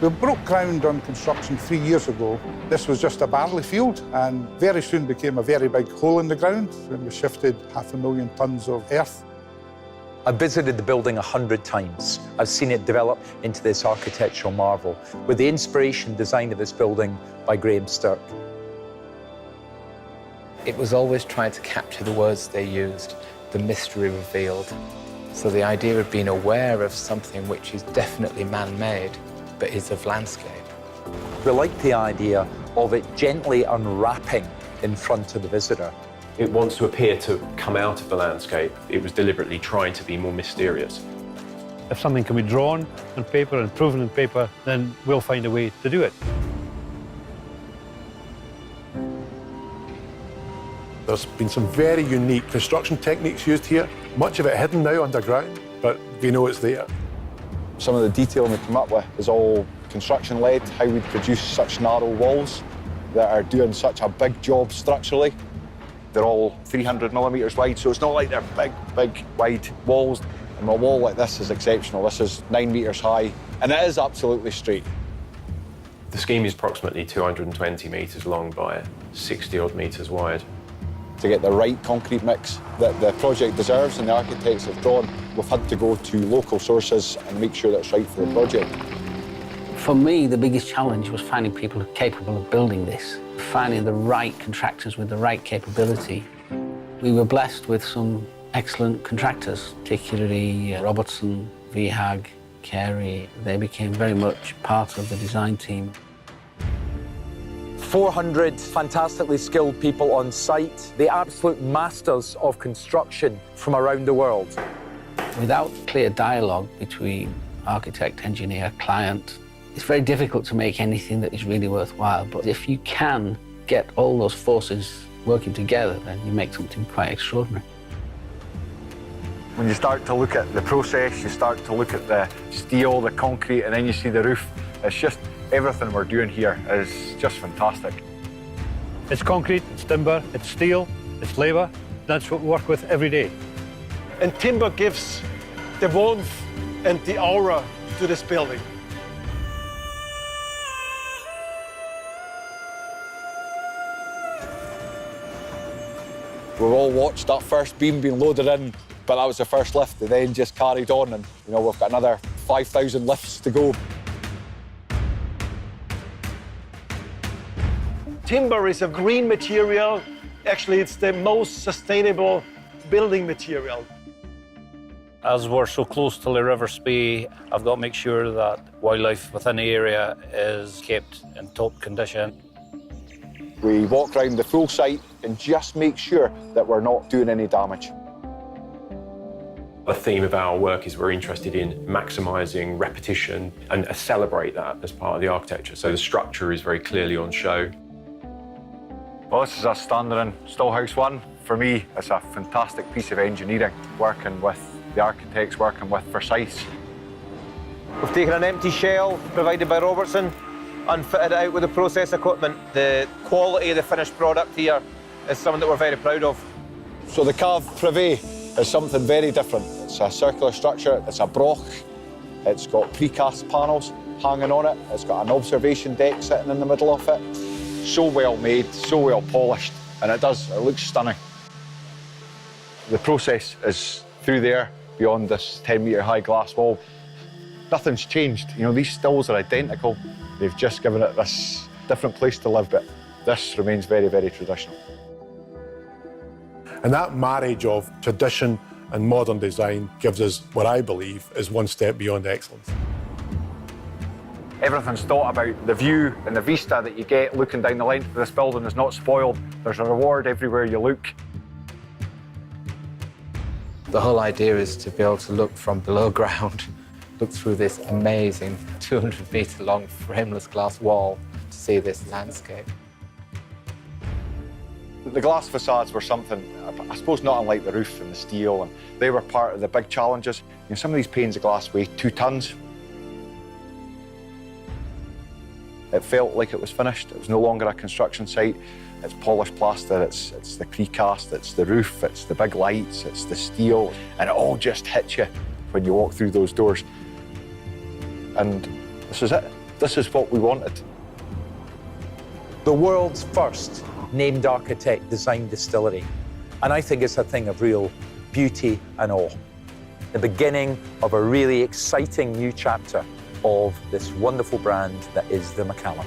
We broke ground on construction 3 years ago. This was just a barley field and very soon became a very big hole in the ground when we shifted 500,000 tonnes of earth. I've visited the building 100 times. I've seen it develop into this architectural marvel, with the inspiration design of this building by Graham Stirk. It was always trying to capture the words they used, the mystery revealed. So the idea of being aware of something which is definitely man-made, but is of landscape. We like the idea of it gently unwrapping in front of the visitor. It wants to appear to come out of the landscape. It was deliberately trying to be more mysterious. If something can be drawn on paper and proven in paper, then we'll find a way to do it. There's been some very unique construction techniques used here, much of it hidden now underground, but we know it's there. Some of the detailing we come up with is all construction-led, how we produce such narrow walls that are doing such a big job structurally. They're all 300 millimetres wide, so it's not like they're big, wide walls. And a wall like this is exceptional. This is 9 metres high, and it is absolutely straight. The scheme is approximately 220 metres long by 60-odd metres wide. To get the right concrete mix that the project deserves and the architects have drawn, we've had to go to local sources and make sure that's right for the project. For me, the biggest challenge was finding people capable of building this, finding the right contractors with the right capability. We were blessed with some excellent contractors, particularly Robertson, Vihag, Carey. They became very much part of the design team. 400 fantastically skilled people on site, the absolute masters of construction from around the world. Without clear dialogue between architect, engineer, client, it's very difficult to make anything that is really worthwhile. But if you can get all those forces working together, then you make something quite extraordinary. When you start to look at the process, you start to look at the steel, the concrete, and then you see the roof. It's just everything we're doing here is just fantastic. It's concrete, it's timber, it's steel, it's labour. That's what we work with every day. And timber gives the warmth and the aura to this building. We've all watched that first beam being loaded in, but that was the first lift. They then just carried on, and we've got another 5,000 lifts to go. Timber is a green material. Actually, it's the most sustainable building material. As we're so close to the River Spey, I've got to make sure that wildlife within the area is kept in top condition. We walk around the full site and just make sure that we're not doing any damage. The theme of our work is we're interested in maximising repetition and celebrate that as part of the architecture. So the structure is very clearly on show. Well, this is us standing in Stallhouse 1. For me, it's a fantastic piece of engineering, working with the architects, working with Versailles. We've taken an empty shell provided by Robertson and fitted it out with the process equipment. The quality of the finished product here is something that we're very proud of. So the cave privé is something very different. It's a circular structure, it's a broch, it's got precast panels hanging on it, it's got an observation deck sitting in the middle of it. So well made, so well polished, and it looks stunning. The process is through there, beyond this 10-metre high glass wall. Nothing's changed. These stills are identical. They've just given it this different place to live, but this remains very, very traditional. And that marriage of tradition and modern design gives us what I believe is one step beyond excellence. Everything's thought about. The view and the vista that you get looking down the length of this building is not spoiled. There's a reward everywhere you look. The whole idea is to be able to look from below ground, look through this amazing 200-metre-long frameless glass wall to see this landscape. The glass facades were something, I suppose, not unlike the roof and the steel, and they were part of the big challenges. Some of these panes of glass weigh 2 tonnes. It felt like it was finished. It was no longer a construction site. It's polished plaster, it's the precast, it's the roof, it's the big lights, it's the steel, and it all just hits you when you walk through those doors. And this is it. This is what we wanted. The world's first named architect designed distillery. And I think it's a thing of real beauty and awe. The beginning of a really exciting new chapter of this wonderful brand that is the Macallan.